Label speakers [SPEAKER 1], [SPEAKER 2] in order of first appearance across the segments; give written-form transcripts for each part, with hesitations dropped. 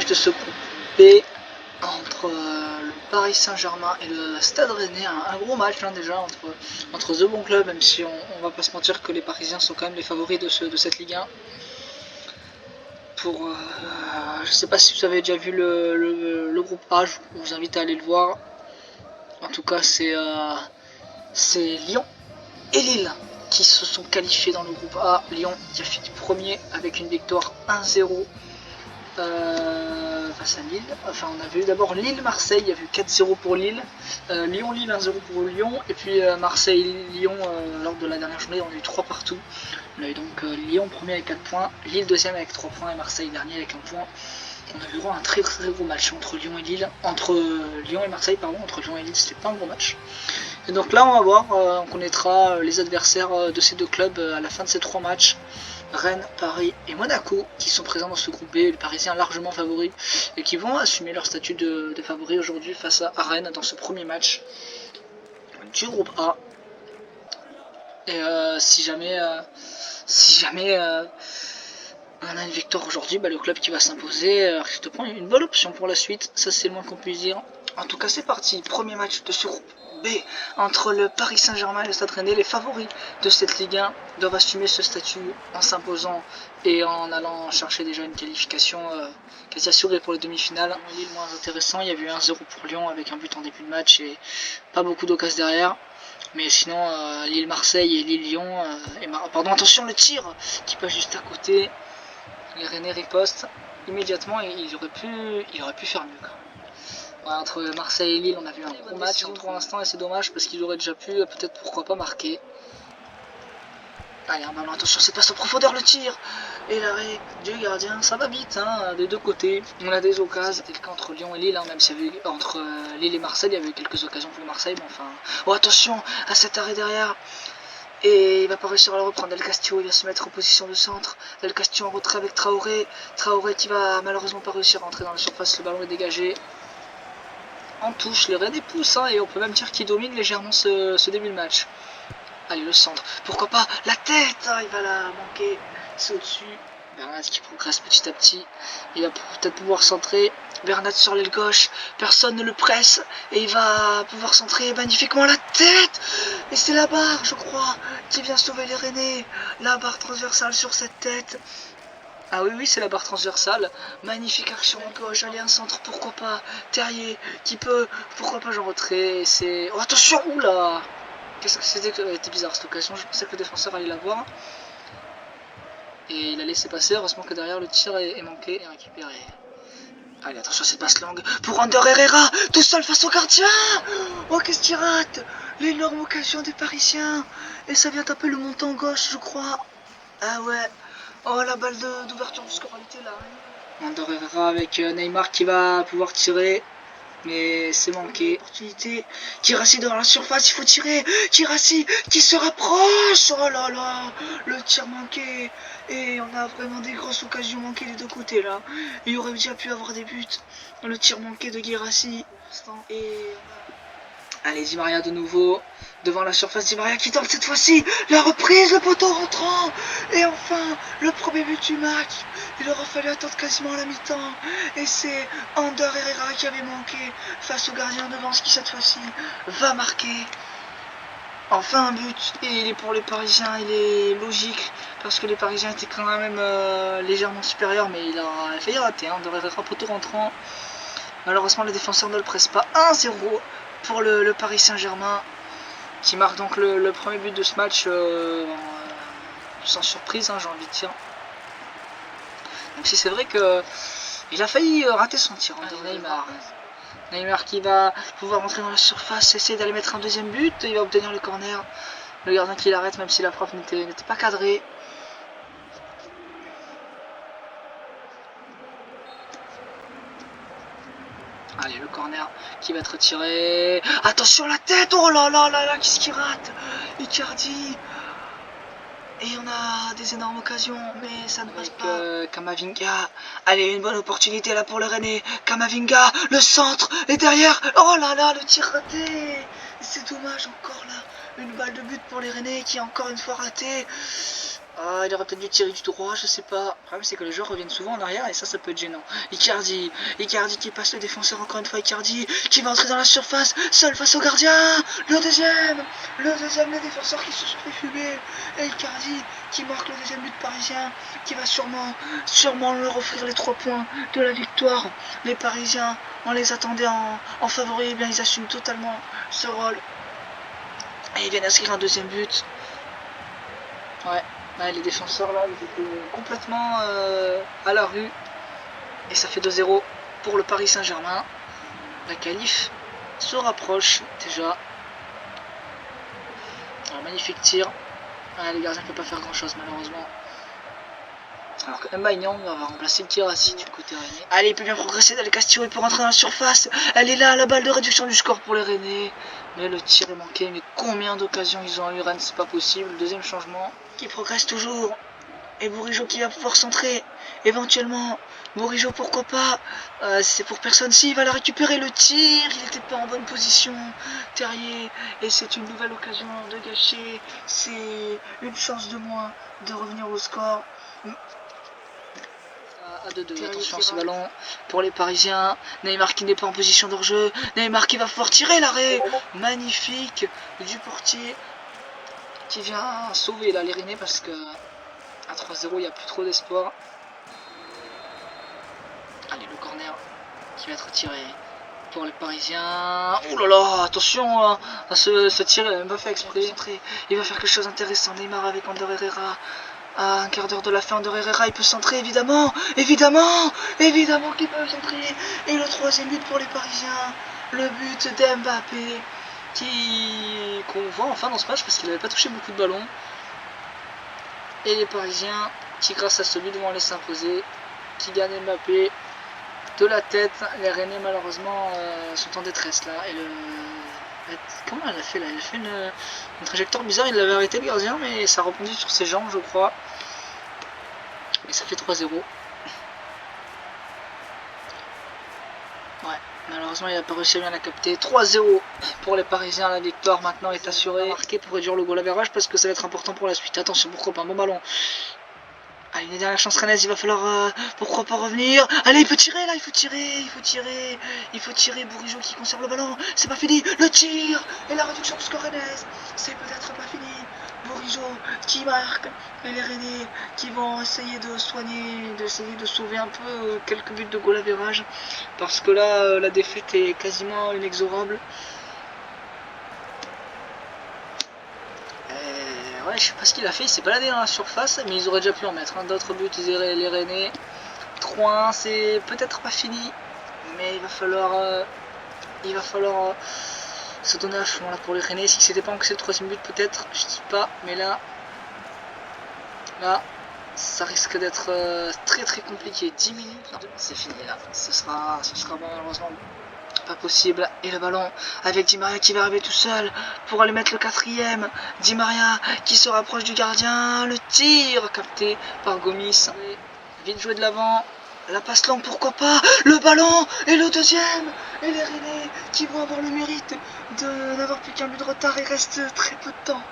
[SPEAKER 1] match de ce groupe B entre le Paris Saint-Germain et le Stade Rennais. Un gros match hein, déjà entre deux bons clubs, même si on va pas se mentir que les Parisiens sont quand même les favoris de cette Ligue 1. Je sais pas si vous avez déjà vu le groupe A, je vous invite à aller le voir. En tout cas c'est Lyon et Lille qui se sont qualifiés dans le groupe A. Lyon qui a fini premier avec une victoire 1-0 face à Lille. Enfin, on a vu d'abord Lille-Marseille, il y a eu 4-0 pour Lille, Lyon-Lille 1-0 pour Lyon, et puis Marseille-Lyon lors de la dernière journée, on a eu 3 partout. On a eu donc Lyon premier avec 4 points, Lille deuxième avec 3 points et Marseille dernier avec 1 point. On a eu droit à un très gros match entre Lyon et Lille, entre Lyon et Marseille, pardon, entre Lyon et Lille, c'était pas un gros match. Et donc là, on va voir, on connaîtra les adversaires de ces deux clubs à la fin de ces 3 matchs. Rennes, Paris et Monaco qui sont présents dans ce groupe B, les Parisiens largement favoris et qui vont assumer leur statut de favoris aujourd'hui face à Rennes dans ce premier match du groupe A. Et si jamais on a une victoire aujourd'hui, le club qui va s'imposer risque de prendre une bonne option pour la suite, ça c'est le moins qu'on puisse dire. En tout cas c'est parti, premier match de ce groupe B entre le Paris Saint-Germain et le Stade Rennais. Les favoris de cette Ligue 1 doivent assumer ce statut en s'imposant et en allant chercher déjà une qualification quasi assurée pour les demi-finales. Lille moins intéressant, il y a eu 1-0 pour Lyon avec un but en début de match et pas beaucoup d'occasions derrière. Mais sinon Lille-Marseille et Lille-Lyon, pardon, attention le tir qui passe juste à côté. Les Rennais ripostent immédiatement et il aurait pu faire mieux quand même. Ouais, entre Marseille et Lille, on a vu un gros match pour l'instant et c'est dommage parce qu'ils auraient déjà pu, peut-être pourquoi pas, marquer. Allez, un ballon, attention, cette passe en profondeur, le tir et l'arrêt du gardien, ça va vite hein, des deux côtés. On a des occasions, c'était le cas entre Lyon et Lille, hein, même s'il y avait entre Lille et Marseille, il y avait quelques occasions pour Marseille, mais enfin... Oh, attention à cet arrêt derrière. Et il va pas réussir à le reprendre. Del Castillo, il va se mettre en position de centre. Del Castillo en retrait avec Traoré. Traoré qui va malheureusement pas réussir à entrer dans la surface. Le ballon est dégagé. En touche, les Rennais poussent hein, et on peut même dire qu'ils dominent légèrement ce début de match. Allez, le centre. Pourquoi pas la tête hein, il va la manquer. C'est au-dessus. Bernat qui progresse petit à petit. Il va peut-être pouvoir centrer. Bernat sur l'aile gauche. Personne ne le presse. Et il va pouvoir centrer magnifiquement la tête. Et c'est la barre, je crois, qui vient sauver les Rennais. La barre transversale sur cette tête. Ah oui, c'est la barre transversale. Magnifique action en gauche. Allez, un centre, pourquoi pas. Terrier qui peut. Pourquoi pas, j'en retrait. C'est. Oh, attention, oula. Qu'est-ce que c'était bizarre cette occasion. Je pensais que le défenseur allait la voir. Et il a laissé passer. Heureusement que derrière le tir est manqué et récupéré. Allez, attention, cette passe longue pour Ander Herrera, tout seul face au gardien. Oh, qu'est-ce qu'il rate. L'énorme occasion des Parisiens. Et ça vient taper le montant gauche, je crois. Ah ouais. Oh, la balle d'ouverture du score, elle était là. Ander Herrera avec Neymar qui va pouvoir tirer. Mais c'est manqué. Opportunité. Guirassy dans la surface, il faut tirer. Guirassy qui se rapproche. Oh là là. Le tir manqué. Et on a vraiment des grosses occasions manquées des deux côtés là. Il aurait déjà pu avoir des buts. Le tir manqué de Guirassy. Et allez, Di Maria de nouveau. Devant la surface, Di Maria qui tente cette fois-ci. La reprise, le poteau rentrant. Et enfin, le premier but du match. Il aura fallu attendre quasiment la mi-temps. Et c'est Ander Herrera qui avait manqué face au gardien devant, ce qui cette fois-ci va marquer. Enfin un but. Et il est pour les Parisiens, il est logique. Parce que les Parisiens étaient quand même légèrement supérieurs. Mais il a failli rater. Ander Herrera, poteau rentrant. Malheureusement, les défenseurs ne le pressent pas. 1-0 pour le Paris Saint-Germain. Qui marque donc le premier but de ce match sans surprise, hein, j'ai envie de dire. Même si c'est vrai que il a failli rater son tir. Neymar. Neymar qui va pouvoir entrer dans la surface, essayer d'aller mettre un deuxième but. Il va obtenir le corner. Le gardien qui l'arrête même si la frappe n'était pas cadrée. Allez, le corner qui va être tiré. Attention la tête. Oh là là là là, qu'est-ce qu'il rate. Icardi. Et on a des énormes occasions, mais ça ne passe pas. Camavinga. Allez, une bonne opportunité là pour le Rennais. Camavinga, le centre, et derrière. Oh là là, le tir raté. C'est dommage, encore là. Une balle de but pour les Rennais qui est encore une fois ratée. Ah, il aurait peut-être dû tirer du droit, je sais pas. Le problème c'est que les joueurs reviennent souvent en arrière et ça peut être gênant. Icardi qui passe le défenseur encore une fois. Icardi qui va entrer dans la surface, seul face au gardien. Le deuxième, le défenseur qui se sont fait fumer. Et Icardi qui marque le deuxième but parisien, qui va sûrement leur offrir les 3 points de la victoire. Les Parisiens, on les attendait en favori, eh bien ils assument totalement ce rôle. Et ils viennent inscrire un deuxième but. Ouais. Les défenseurs là, ils étaient complètement à la rue. Et ça fait 2-0 pour le Paris Saint-Germain. La qualif se rapproche déjà. Alors, magnifique tir. Les gardiens ne peuvent pas faire grand chose malheureusement. Alors que Mbaye Niang va remplacer Guirassy du côté rennais. Allez, il peut bien progresser dans les Castillo, il peut rentrer dans la surface. Elle est là, la balle de réduction du score pour les Rennais. Mais le tir est manqué. Mais combien d'occasions ils ont eu Rennes, c'est pas possible. Le deuxième changement qui progresse toujours. Et Bourigeaud qui va pouvoir centrer éventuellement. Bourigeaud pourquoi pas. C'est pour personne. Si, il va la récupérer. Le tir, il n'était pas en bonne position. Terrier. Et c'est une nouvelle occasion de gâcher. C'est une chance de moins de revenir au score. À 2-2, attention ce ballon pour les Parisiens. Neymar qui n'est pas en position de jeu. Neymar qui va pouvoir tirer l'arrêt. Magnifique du portier qui vient sauver là les Rennais parce que à 3-0 il n'y a plus trop d'espoir. Allez, le corner qui va être tiré pour les Parisiens. Oh là là, attention à ce tir, il n'a même pas fait exprès. Il va faire quelque chose d'intéressant. Neymar avec Ander Herrera. À un quart d'heure de la fin, Ander Herrera, il peut centrer évidemment qu'il peut centrer. Et le troisième but pour les Parisiens, le but d'Mbappé qu'on voit enfin dans ce match parce qu'il n'avait pas touché beaucoup de ballons. Et les Parisiens qui grâce à ce but vont aller s'imposer, qui gagnent Mbappé de la tête. Les Rennais malheureusement sont en détresse là. Et comment elle a fait là? Elle a fait une trajectoire bizarre, il l'avait arrêté le gardien mais ça a rebondi sur ses jambes je crois. Et ça fait 3-0. Ouais, malheureusement il n'a pas réussi à bien la capter. 3-0 pour les Parisiens, la victoire maintenant est assurée. Marqué pour réduire le goal average parce que ça va être important pour la suite. Attention, pourquoi pas un bon ballon. Allez, une dernière chance rennaise, il va falloir pourquoi pas revenir. Allez, il peut tirer là, il faut tirer. Bourigeaud qui conserve le ballon, c'est pas fini. Le tir et la réduction du score rennaise, c'est peut-être pas fini. Bourigeaud qui marque et les Rennais qui vont essayer de soigner, d'essayer de sauver un peu quelques buts de goal average parce que là la défaite est quasiment inexorable. Ouais, je sais pas ce qu'il a fait, il s'est baladé dans la surface, mais ils auraient déjà pu en mettre. D'autres buts, les Rennais. 3-1, c'est peut-être pas fini, mais il va falloir se donner à fond là pour les Rennais. Si c'était pas encaissé le troisième but, peut-être, je dis pas, mais là, ça risque d'être très compliqué. 10 minutes, c'est fini là. Ce sera malheureusement pas possible. Et le ballon avec Di Maria qui va arriver tout seul pour aller mettre le quatrième. Di Maria qui se rapproche du gardien. Le tir capté par Gomis. Vite joué de l'avant. La passe longue, pourquoi pas. Le ballon et le deuxième. Et les Rennais qui vont avoir le mérite de n'avoir plus qu'un but de retard. Il reste très peu de temps.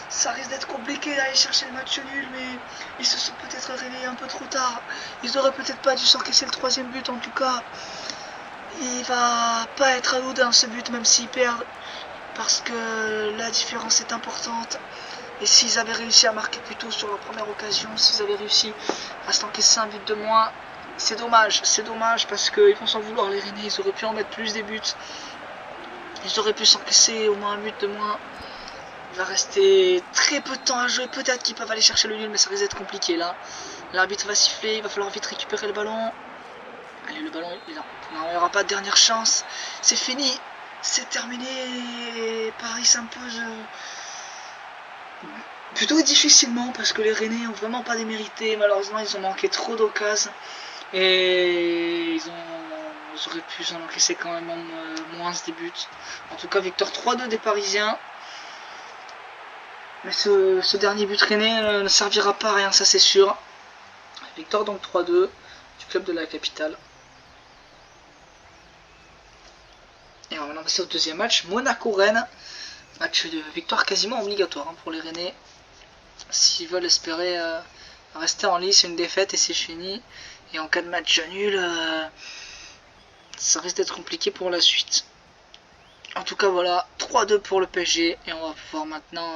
[SPEAKER 1] Ça risque d'être compliqué d'aller chercher le match nul, mais ils se sont peut-être réveillés un peu trop tard. Ils auraient peut-être pas dû s'encaisser le troisième but en tout cas. Il va pas être anodin ce but même s'ils perdent parce que la différence est importante. Et s'ils avaient réussi à marquer plus tôt sur leur première occasion, s'ils avaient réussi à s'encaisser un but de moins, c'est dommage parce qu'ils vont s'en vouloir les Rennais, ils auraient pu en mettre plus des buts. Ils auraient pu s'encaisser au moins un but de moins. Il va rester très peu de temps à jouer, peut-être qu'ils peuvent aller chercher le nul mais ça risque d'être compliqué là. L'arbitre va siffler, il va falloir vite récupérer le ballon. Allez, le ballon il est là. Non, il n'y aura pas de dernière chance. C'est fini. C'est terminé. Paris s'impose plutôt difficilement parce que les Rennais n'ont vraiment pas démérité. Malheureusement, ils ont manqué trop d'occasions. Et ils auraient pu s'en encaisser quand même moins des buts. En tout cas, victoire 3-2 des Parisiens. Mais ce dernier but Rennais ne servira pas à rien, ça c'est sûr. Victoire donc 3-2 du club de la capitale. Et on va maintenant passer au deuxième match, Monaco-Rennes. Match de victoire quasiment obligatoire pour les Rennais. s'ils veulent espérer rester en lice. Une défaite et c'est fini. Et en cas de match nul, ça risque d'être compliqué pour la suite. En tout cas voilà, 3-2 pour le PSG et on va pouvoir maintenant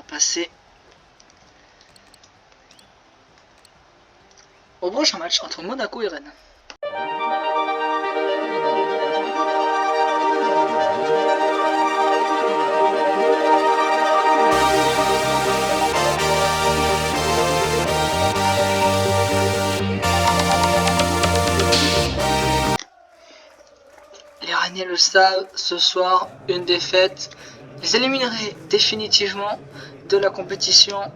[SPEAKER 1] passer au prochain match entre Monaco et Rennes. Les Rennais le savent, ce soir, une défaite les éliminerait définitivement de la compétition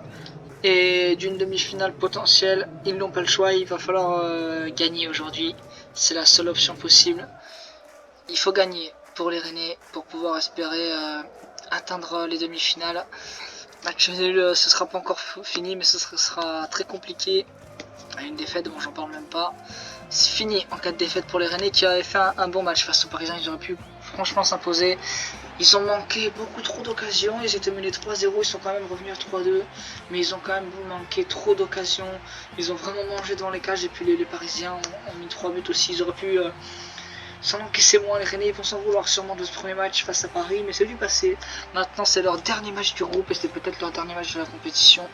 [SPEAKER 1] et d'une demi-finale potentielle. Ils n'ont pas le choix, il va falloir gagner aujourd'hui. C'est la seule option possible. Il faut gagner pour les Rennais pour pouvoir espérer atteindre les demi-finales. Match nul, ce sera pas encore fini, mais ce sera très compliqué. Une défaite, bon, j'en parle même pas. C'est fini en cas de défaite pour les Rennais qui avaient fait un bon match face aux Parisiens. Ils auraient pu franchement s'imposer. Ils ont manqué beaucoup trop d'occasions. Ils étaient menés 3-0. Ils sont quand même revenus à 3-2. Mais ils ont quand même manqué trop d'occasions. Ils ont vraiment mangé devant les cages. Et puis les Parisiens ont mis 3 buts aussi. Ils auraient pu s'en encaisser moins. Les Rennais ils vont s'en vouloir sûrement de ce premier match face à Paris. Mais c'est du passé. Maintenant c'est leur dernier match du groupe. Et c'est peut-être leur dernier match de la compétition.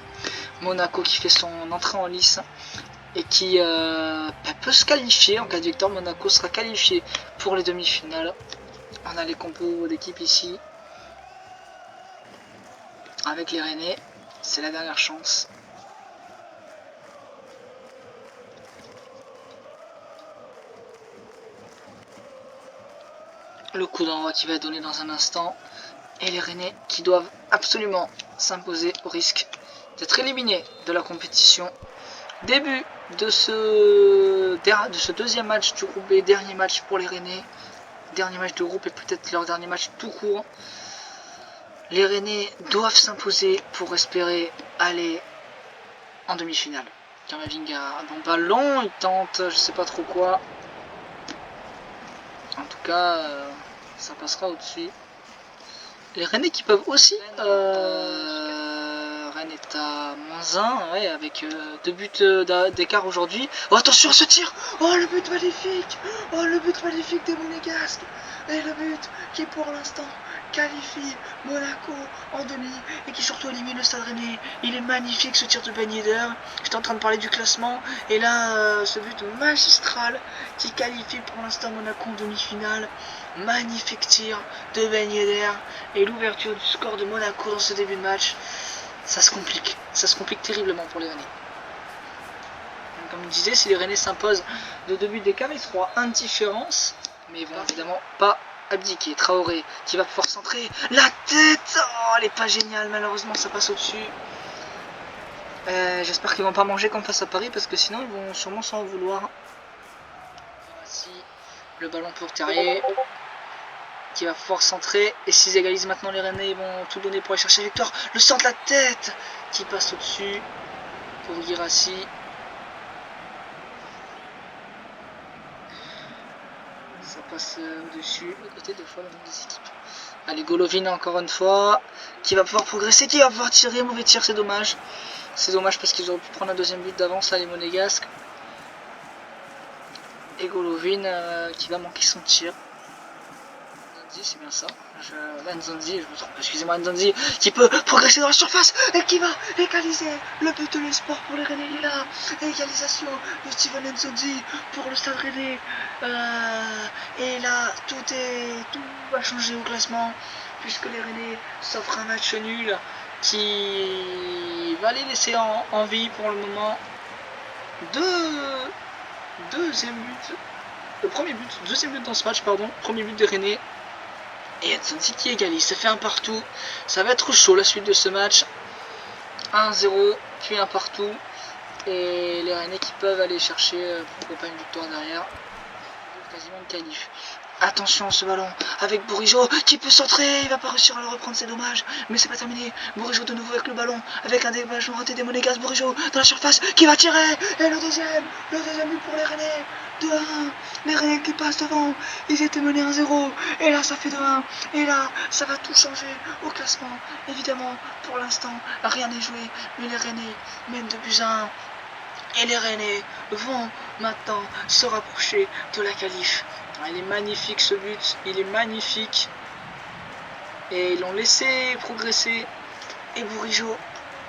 [SPEAKER 1] Monaco qui fait son entrée en lice. Et qui peut se qualifier en cas de victoire. Monaco sera qualifié pour les demi-finales. On a les compos d'équipe ici. Avec les Rennais, c'est la dernière chance. Le coup d'envoi qui va être donné dans un instant. Et les Rennais qui doivent absolument s'imposer au risque d'être éliminés de la compétition. Début de ce deuxième match du groupe B, dernier match pour les Rennais. Dernier match de groupe et peut-être leur dernier match tout court. Les Rennais doivent s'imposer pour espérer aller en demi-finale. Kamavinga a un bon ballon, il tente je sais pas trop quoi. En tout cas, ça passera au-dessus. Les Rennais qui peuvent aussi... Rennes est à -1, ouais, avec 2 buts d'écart aujourd'hui. Oh attention à ce tir. Oh le but magnifique. Oh le but magnifique des Monégasques. Et le but qui pour l'instant qualifie Monaco en demi et qui surtout élimine le Stade Rennais. Il est magnifique ce tir de Ben Yedder. J'étais en train de parler du classement et là ce but magistral qui qualifie pour l'instant Monaco en demi-finale. Magnifique tir de Ben Yedder et l'ouverture du score de Monaco dans ce début de match. Ça se complique terriblement pour les Rennais. Donc, comme je disais, si les Rennais s'imposent de 2 buts d'écart, ils seront à 1 différence, mais ils vont évidemment pas abdiquer. Traoré qui va pouvoir centrer la tête. Oh, elle est pas géniale, malheureusement ça passe au-dessus. J'espère qu'ils vont pas manger comme face à Paris parce que sinon ils vont sûrement s'en vouloir. Voici le ballon pour Terrier qui va pouvoir centrer et s'ils égalisent maintenant les Rennais ils vont tout donner pour aller chercher la victoire. Le centre, la tête qui passe au-dessus pour Guirassy. Ça passe au-dessus, à côté deux fois le nombre des équipes. Allez, Golovin encore une fois qui va pouvoir progresser, qui va pouvoir tirer, mauvais tir, c'est dommage. C'est dommage parce qu'ils auraient pu prendre un deuxième but d'avance à les Monégasques. Et Golovin qui va manquer son tir. C'est bien ça, Nzonzi, je me trompe, excusez-moi, Nzonzi qui peut progresser dans la surface et qui va égaliser le but de l'espoir pour les Rennais. Il est là, égalisation de Steven Nzonzi pour le Stade Rennais. Et là, tout va changer au classement puisque les Rennais s'offrent un match nul qui va les laisser en vie pour le moment. Deuxième but dans ce match, pardon, premier but de Rennais. Et Nzonzi qui égalise, ça fait un partout. Ça va être chaud la suite de ce match. 1-0, puis un partout. Et les Rennais qui peuvent aller chercher, pourquoi pas une victoire derrière. Quasiment une qualif. Attention ce ballon avec Bourigeaud qui peut centrer, il va pas réussir à le reprendre, c'est dommage. Mais c'est pas terminé. Bourigeaud de nouveau avec le ballon, avec un dégagement raté des Monégasques. Bourigeaud dans la surface qui va tirer. Et le deuxième but pour les Rennais. 2-1. Les Rennais qui passent devant. Ils étaient menés 1-0. Et là, ça fait 2-1. Et là, ça va tout changer au classement. Évidemment, pour l'instant, rien n'est joué. Mais les Rennais mènent de buts à 1. Et les Rennais vont maintenant se rapprocher de la qualif. Ah, il est magnifique ce but. Il est magnifique. Et ils l'ont laissé progresser. Et Bourigeaud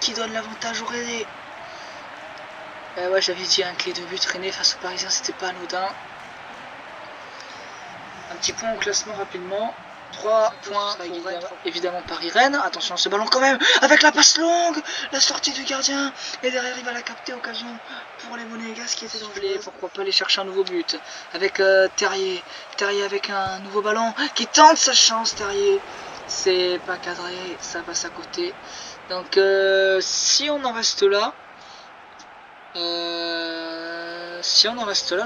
[SPEAKER 1] qui donne l'avantage aux Rennais. Ouais, j'avais dit un clé de but Rennais face aux Parisiens, c'était pas anodin. Un petit point au classement rapidement. 3 points pour évidemment Paris-Rennes. Attention ce ballon quand même avec la passe longue, la sortie du gardien. Et derrière il va la capter, occasion pour les Monégasques qui étaient dans le filet. Pourquoi pas aller chercher un nouveau but avec Terrier. Terrier avec un nouveau ballon qui tente sa chance. Terrier, c'est pas cadré, ça passe à côté. Donc si on en reste là,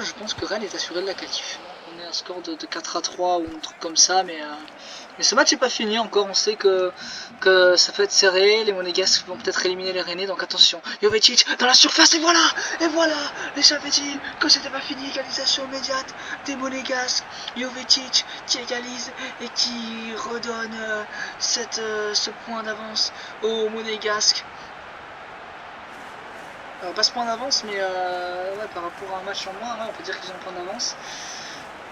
[SPEAKER 1] je pense que Rennes est assuré de la qualif. On est à un score de 4-3 ou un truc comme ça, mais ce match n'est pas fini encore. On sait que ça peut être serré. Les Monégasques vont peut-être éliminer les Rennais, donc attention. Jovetic dans la surface, et voilà, les j'avais dit que c'était pas fini. Égalisation immédiate des Monégasques. Jovetic qui égalise et qui redonne ce point d'avance aux Monégasques. Alors, pas ce point d'avance, mais ouais, par rapport à un match en moins, ouais, on peut dire qu'ils ont un point d'avance.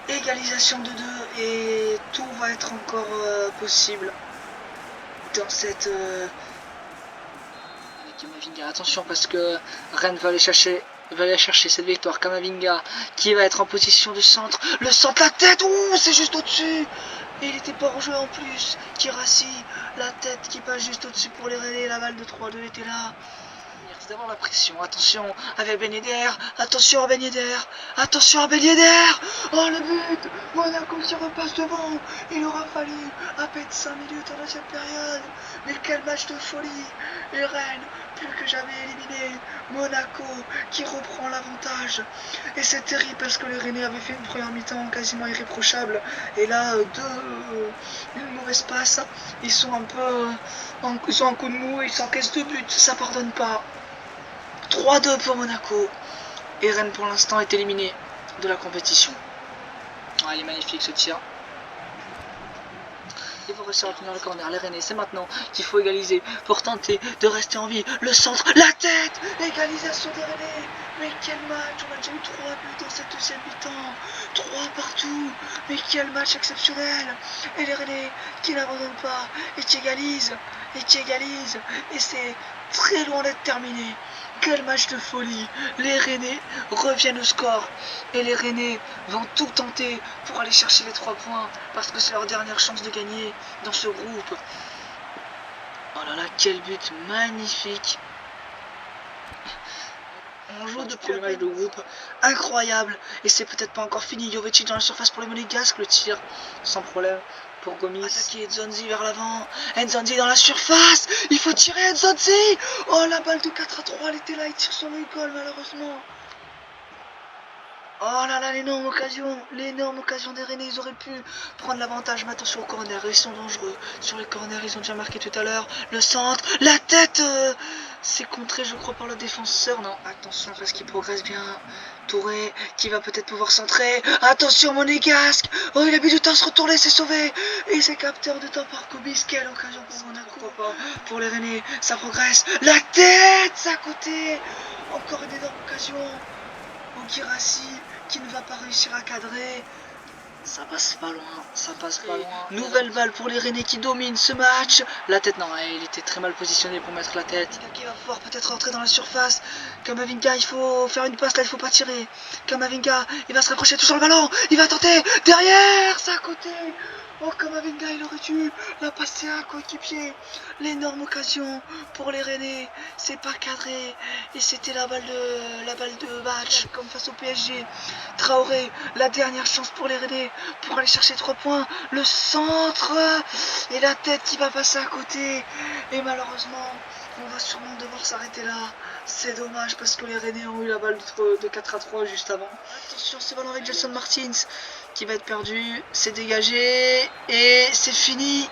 [SPEAKER 1] Égalisation de 2 et tout va être encore possible dans cette... Avec Kamavinga, attention parce que Rennes va aller chercher cette victoire. Kamavinga qui va être en position de centre. Le centre, la tête, ouh, c'est juste au-dessus. Et il était pas rejoué en plus. Kirassi, la tête qui passe juste au-dessus pour les Rennais. La balle de 3-2 était là. D'avoir la pression, attention avec Ben Yedder, attention à Ben Yedder, attention à Ben Yedder. Oh le but, Monaco qui repasse devant. Il aura fallu à peine 5 minutes en deuxième période. Mais quel match de folie. Et Rennes, plus que jamais éliminé. Monaco qui reprend l'avantage. Et c'est terrible parce que les Rennais avaient fait une première mi-temps quasiment irréprochable. Et là, une mauvaise passe. Ils sont un peu... Ils ont un coup de mou, ils s'encaissent 2 buts, ça pardonne pas. 3-2 pour Monaco. Et Rennes pour l'instant est éliminé de la compétition. Ah, il est magnifique ce tir. Il faut rester rapidement le corner. Les Rennais, c'est maintenant qu'il faut égaliser pour tenter de rester en vie. Le centre, la tête, égalisation des Rennais. Mais quel match, on a déjà eu 3 buts dans cette deuxième mi-temps. 3 partout. Mais quel match exceptionnel. Et les Rennais qui n'abandonnent pas et qui égalisent. Et c'est très loin d'être terminé. Quel match de folie. Les Rennais reviennent au score. Et les Rennais vont tout tenter pour aller chercher les 3 points. Parce que c'est leur dernière chance de gagner dans ce groupe. Oh là là, quel but magnifique. On joue depuis le match de groupe. Incroyable. Et c'est peut-être pas encore fini. Jovetic dans la surface pour les Monégasques. Le tir sans problème pour Gomis. Attaquer Nzonzi vers l'avant. Nzonzi dans la surface. Il faut tirer Nzonzi. Oh, la balle de 4-3. Elle était là. Il tire sur le goal malheureusement. Oh là là, l'énorme occasion des Rennais. Ils auraient pu prendre l'avantage. Mais attention aux corners, ils sont dangereux. Sur les corners, ils ont déjà marqué tout à l'heure. Le centre, la tête, c'est contré, je crois, par le défenseur. Non, attention parce qu'il progresse bien. Touré qui va peut-être pouvoir centrer. Attention, Monégasque. Oh, il a mis du temps à se retourner, c'est sauvé. Et c'est capteur de temps par Kobis. Quelle occasion pour Monaco. Pourquoi pas pour les Rennais, ça progresse. La tête, ça a côté. Encore une énorme occasion. Kirassi qui ne va pas réussir à cadrer. Ça passe pas loin, Nouvelle balle pour les Rennais qui dominent ce match. La tête, non, il était très mal positionné pour mettre la tête. Qui va pouvoir peut-être rentrer dans la surface. Kamavinga, il faut faire une passe là, il faut pas tirer. Kamavinga, il va se rapprocher tout sur le ballon. Il va tenter derrière, ça à côté. Oh, Kamavinga, il aurait dû la passer à un coéquipier. L'énorme occasion pour les Rennais. C'est pas cadré. Et c'était la balle de match, comme face au PSG. Traoré, la dernière chance pour les Rennais pour aller chercher 3 points. Le centre et la tête qui va passer à côté. Et malheureusement, on va sûrement devoir s'arrêter là. C'est dommage parce que les Rennais ont eu la balle de 4-3 juste avant. Attention, ce ballon avec Gelson Martins qui va être perdu. C'est dégagé et c'est fini.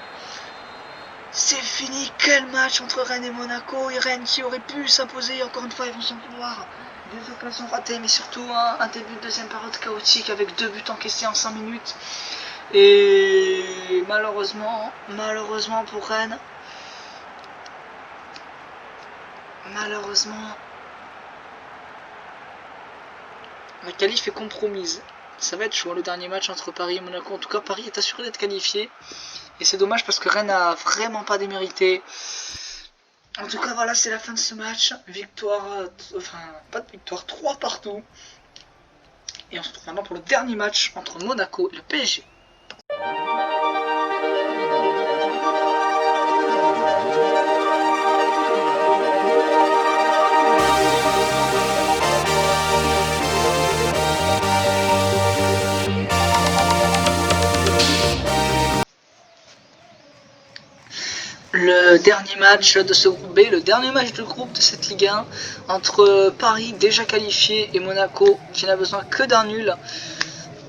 [SPEAKER 1] C'est fini. Quel match entre Rennes et Monaco. Et Rennes qui aurait pu s'imposer. Encore une fois, ils vont s'en vouloir. Des occasions ratées, mais surtout un début de deuxième période chaotique avec 2 buts encaissés en 5 minutes. Et malheureusement pour Rennes, la qualif est compromise. Ça va être chaud le dernier match entre Paris et Monaco. En tout cas, Paris est assuré d'être qualifié. Et c'est dommage parce que Rennes n'a vraiment pas démérité. En tout cas, voilà, c'est la fin de ce match. Victoire, enfin, pas de victoire, 3 partout. Et on se retrouve maintenant pour le dernier match entre Monaco et le PSG. Le dernier match de ce groupe B, le dernier match de groupe de cette Ligue 1 entre Paris déjà qualifié et Monaco qui n'a besoin que d'un nul.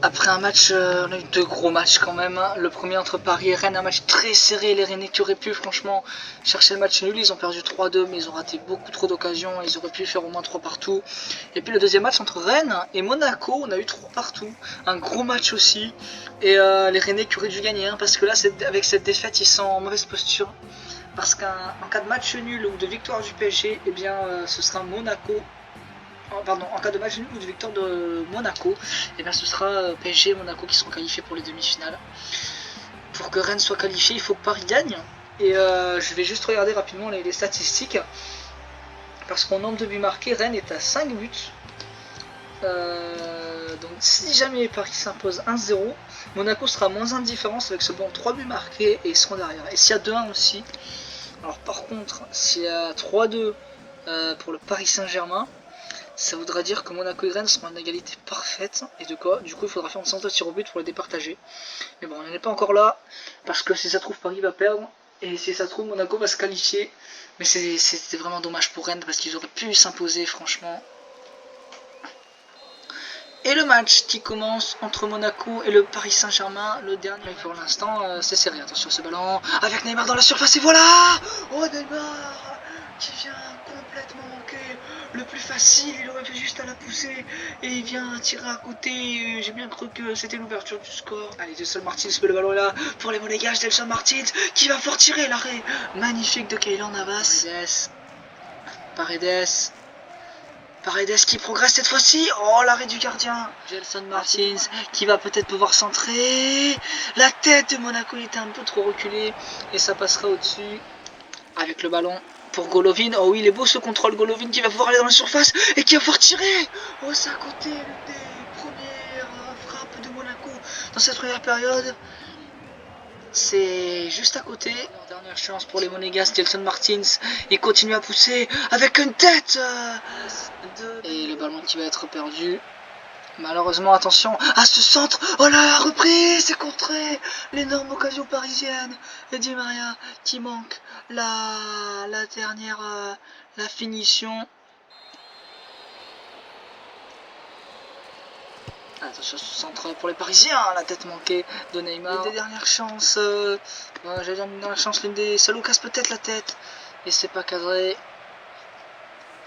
[SPEAKER 1] Après un match, on a eu 2 gros matchs quand même. Le premier entre Paris et Rennes, un match très serré. Les Rennais qui auraient pu franchement chercher le match nul. Ils ont perdu 3-2, mais ils ont raté beaucoup trop d'occasions. Ils auraient pu faire au moins 3 partout. Et puis le deuxième match entre Rennes et Monaco, on a eu 3 partout. Un gros match aussi. Et les Rennais qui auraient dû gagner, avec là, avec cette défaite, ils sont en mauvaise posture. Parce qu'en cas de match nul ou de victoire du PSG, eh bien, ce sera Monaco. Pardon, en cas de match nul ou de victoire de Monaco, et bien ce sera PSG et Monaco qui seront qualifiés pour les demi-finales. Pour que Rennes soit qualifié, il faut que Paris gagne. Et je vais juste regarder rapidement les statistiques. Parce qu'en nombre de buts marqués, Rennes est à 5 buts. Donc si jamais Paris s'impose 1-0, Monaco sera moins 1 de différence avec seulement 3 buts marqués et ils seront derrière. Et s'il y a 2-1 aussi, alors par contre, s'il y a 3-2 pour le Paris Saint-Germain, ça voudra dire que Monaco et Rennes seront en égalité parfaite. Et du coup, il faudra faire une séance de tir au but pour les départager. Mais bon, on n'en est pas encore là. Parce que si ça se trouve, Paris va perdre. Et si ça se trouve, Monaco va se qualifier. Mais c'était vraiment dommage pour Rennes parce qu'ils auraient pu s'imposer, franchement. Et le match qui commence entre Monaco et le Paris Saint-Germain, le dernier. Pour l'instant, c'est serré. Attention ce ballon. Avec Neymar dans la surface. Et voilà! Oh, Neymar qui vient complètement manquer. Le plus facile, il aurait fait juste à la pousser. Et il vient tirer à côté. J'ai bien cru que c'était l'ouverture du score. Allez, Gelson Martins, le ballon est là pour les Monégasques. Gelson Martins qui va fort tirer. L'arrêt magnifique de Keylor Navas. Paredes qui progresse cette fois-ci. Oh, l'arrêt du gardien. Gelson Martins qui va peut-être pouvoir centrer. La tête de Monaco était un peu trop reculée. Et ça passera au-dessus avec le ballon pour Golovin. Oh oui, il est beau ce contrôle. Golovin qui va pouvoir aller dans la surface et qui va pouvoir tirer. Oh, c'est à côté l'une des premières frappes de Monaco dans cette première période. C'est juste à côté. Dernière chance pour les Monégasques. Gelson Martins, il continue à pousser avec une tête et le ballon qui va être perdu. Malheureusement, attention à ce centre. Oh là, la reprise, c'est contré. L'énorme occasion parisienne. Et Di Maria qui manque la dernière, la finition. Attention, ce centre pour les Parisiens, la tête manquée de Neymar. L'une des dernières chances, j'allais dire une dernière chance, l'une des seuls casse peut-être la tête. Et c'est pas cadré.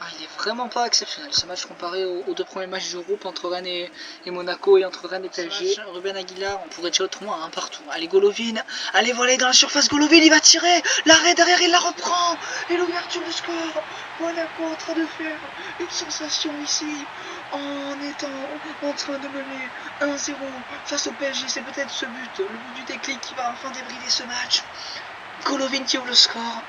[SPEAKER 1] Ah, il est vraiment pas exceptionnel ce match comparé aux 2 premiers matchs du groupe entre Rennes et Monaco et entre Rennes et PSG. Ruben Aguilar, on pourrait déjà autrement à un partout. Allez, Golovin, allez, voilà, dans la surface, Golovin, il va tirer. L'arrêt derrière, il la reprend. Et l'ouverture du score. Monaco en train de faire une sensation ici en étant en train de mener 1-0 face au PSG. C'est peut-être ce but, le but du déclic qui va enfin débrider ce match. Golovin qui ouvre le score.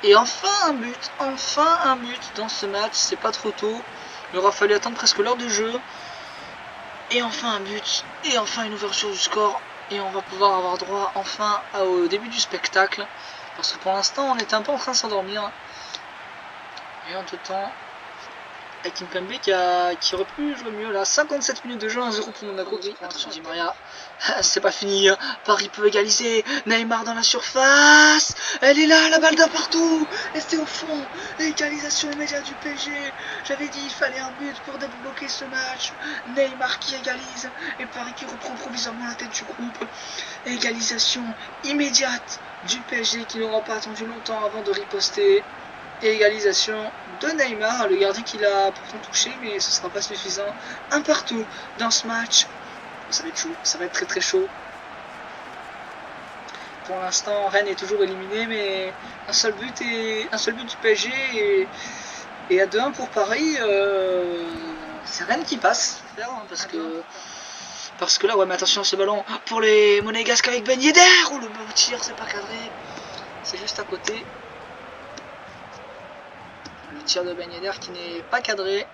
[SPEAKER 1] Et enfin un but dans ce match, c'est pas trop tôt. Il aura fallu attendre presque l'heure de jeu. Et enfin un but, et enfin une ouverture du score. Et on va pouvoir avoir droit enfin au début du spectacle. Parce que pour l'instant on était un peu en train de s'endormir. Et en tout temps, avec Kimpembe qui aurait pu jouer mieux là. 57 minutes de jeu, 1-0 pour Monaco. Attention Di Maria, c'est pas fini. Paris peut égaliser. Neymar dans la surface. Elle est là, la balle d'un partout. Et c'est au fond. Égalisation immédiate du PSG. J'avais dit il fallait un but pour débloquer ce match. Neymar qui égalise. Et Paris qui reprend provisoirement la tête du groupe. Égalisation immédiate du PSG qui n'aura pas attendu longtemps avant de riposter. Et égalisation de Neymar, le gardien qui l'a pourtant touché, mais ce ne sera pas suffisant. Un partout dans ce match. Ça va être chaud, ça va être très très chaud. Pour l'instant, Rennes est toujours éliminé, mais un seul but du PSG et à 2-1 pour Paris. C'est Rennes qui passe, parce que là, ouais, mais attention, ce ballon pour les Monégasques avec Ben Yedder. Oh, le beau tir, c'est pas cadré. C'est juste à côté. Le tir de Ben Yedder qui n'est pas cadré.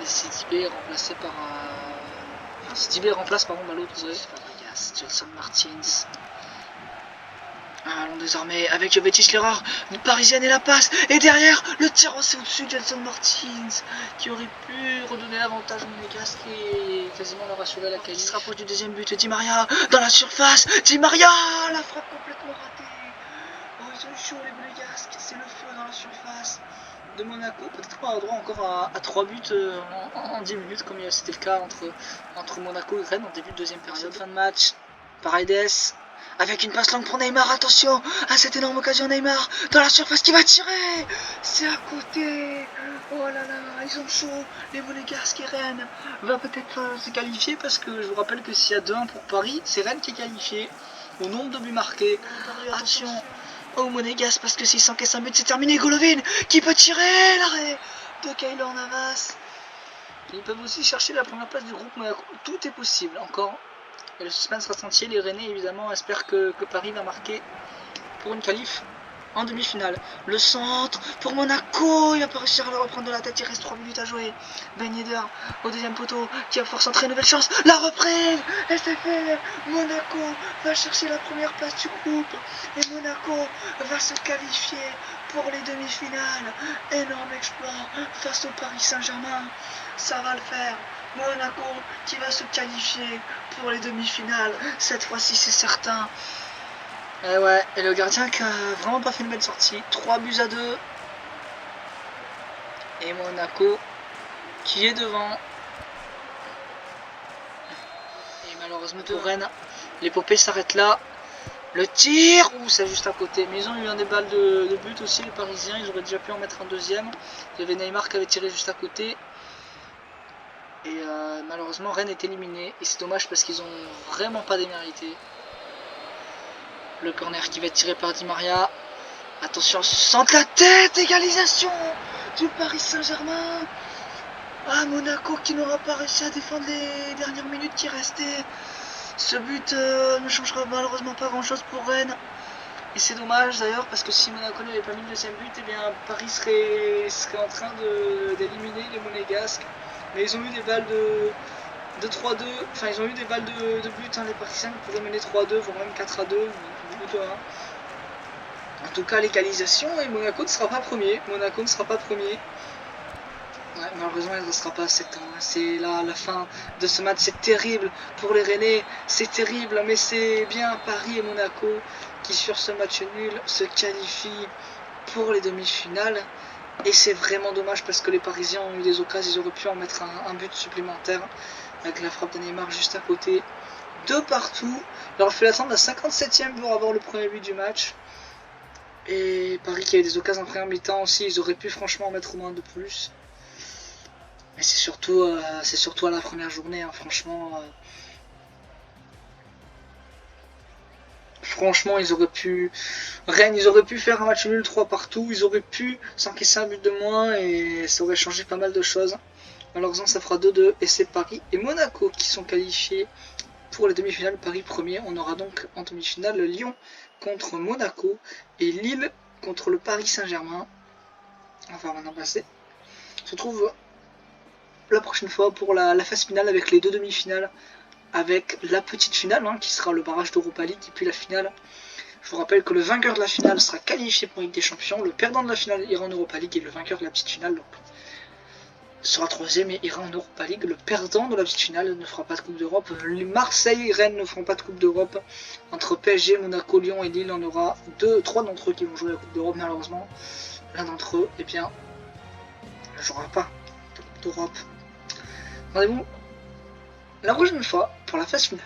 [SPEAKER 1] Et Sidibé est remplacé par... Sidibé remplace par Malo, désolé. Fabregas, Gelson Martins. Allons désormais avec Jovetic l'erreur parisienne et la passe. Et derrière, le tir au-dessus de Gelson Martins qui aurait pu redonner l'avantage au Monégasque et quasiment leur assurer la qualité. Il se rapproche du deuxième but. Di Maria dans la surface. Di Maria, la frappe complètement ratée. Oh, ils sont chauds les Monégasques. C'est le feu dans la surface de Monaco. Peut-être qu'on aura droit encore à 3 buts en 10 minutes, comme c'était le cas entre Monaco et Rennes en début de deuxième période. Fin de match. Paredes. Avec une passe longue pour Neymar, attention à cette énorme occasion Neymar dans la surface qui va tirer. C'est à côté. Oh là là, ils sont chauds. Les Monégasques et Rennes va peut-être se qualifier parce que je vous rappelle que s'il y a 2-1 pour Paris, c'est Rennes qui est qualifié au nombre de buts marqués. Attention aux Monégasques parce que s'ils s'encaissent un but, c'est terminé. Golovin qui peut tirer, l'arrêt de Keylor Navas. Ils peuvent aussi chercher la première place du groupe Monaco. Tout est possible encore. Et le suspense reste entier, les Rennais évidemment espèrent que Paris va marquer pour une qualif en demi-finale. Le centre pour Monaco, il va pas réussir à le reprendre de la tête, il reste 3 minutes à jouer. Ben Yedder au deuxième poteau qui va pouvoir centrer, nouvelle chance, la reprise, et c'est fait. Monaco va chercher la première place du groupe et Monaco va se qualifier pour les demi-finales. Énorme exploit face au Paris Saint-Germain, ça va le faire. Monaco qui va se qualifier pour les demi-finales. Cette fois-ci, c'est certain. Et ouais, et le gardien qui a vraiment pas fait une belle sortie. 3 buts à 2. Et Monaco qui est devant. Et malheureusement pour Rennes, l'épopée s'arrête là. Le tir, ouh, c'est juste à côté. Mais ils ont eu des balles de but aussi, les Parisiens. Ils auraient déjà pu en mettre un deuxième. Il y avait Neymar qui avait tiré juste à côté. Et malheureusement Rennes est éliminé et c'est dommage parce qu'ils ont vraiment pas démérité. Le corner qui va être tiré par Di Maria. Attention, centre la tête, égalisation du Paris Saint-Germain. Ah, Monaco qui n'aura pas réussi à défendre les dernières minutes qui restaient. Ce but ne changera malheureusement pas grand chose pour Rennes. Et c'est dommage d'ailleurs parce que si Monaco n'avait pas mis le deuxième but, eh bien Paris serait en train d'éliminer les Monégasques. Mais ils ont eu des balles de 3-2, enfin ils ont eu des balles de but, hein, les Parisiens pourraient mener 3-2, voire même 4-2, ou 2-1. En tout cas l'égalisation et Monaco ne sera pas premier. Monaco ne sera pas premier. Ouais, malheureusement il ne restera pas 7 ans. C'est là la fin de ce match, c'est terrible pour les Rennais, c'est terrible, mais c'est bien Paris et Monaco qui sur ce match nul se qualifient pour les demi-finales. Et c'est vraiment dommage parce que les Parisiens ont eu des occasions, ils auraient pu en mettre un but supplémentaire avec la frappe de Neymar juste à côté. De partout, il aurait fallu attendre la 57e pour avoir le premier but du match. Et Paris qui a eu des occasions en première mi-temps aussi, ils auraient pu franchement en mettre au moins de plus. Mais c'est surtout à la première journée, hein, franchement. Franchement, ils auraient pu. Rennes, ils auraient pu faire un match nul 3 partout. Ils auraient pu s'encaisser un but de moins et ça aurait changé pas mal de choses. Malheureusement, ça fera 2-2 et c'est Paris et Monaco qui sont qualifiés pour les demi-finales. Paris premier. On aura donc en demi-finale Lyon contre Monaco et Lille contre le Paris Saint-Germain. On va maintenant passer. On se retrouve la prochaine fois pour la phase finale avec les deux demi-finales. Avec la petite finale hein, qui sera le barrage d'Europa League et puis la finale. Je vous rappelle que le vainqueur de la finale sera qualifié pour Ligue des Champions, le perdant de la finale ira en Europa League et le vainqueur de la petite finale donc, sera troisième et ira en Europa League. Le perdant de la petite finale ne fera pas de Coupe d'Europe. Marseille et Rennes ne feront pas de Coupe d'Europe. Entre PSG, Monaco, Lyon et Lille, on aura 3 d'entre eux qui vont jouer la Coupe d'Europe. Malheureusement, l'un d'entre eux, eh bien, ne jouera pas de Coupe d'Europe. Rendez-vous la prochaine fois pour la phase finale.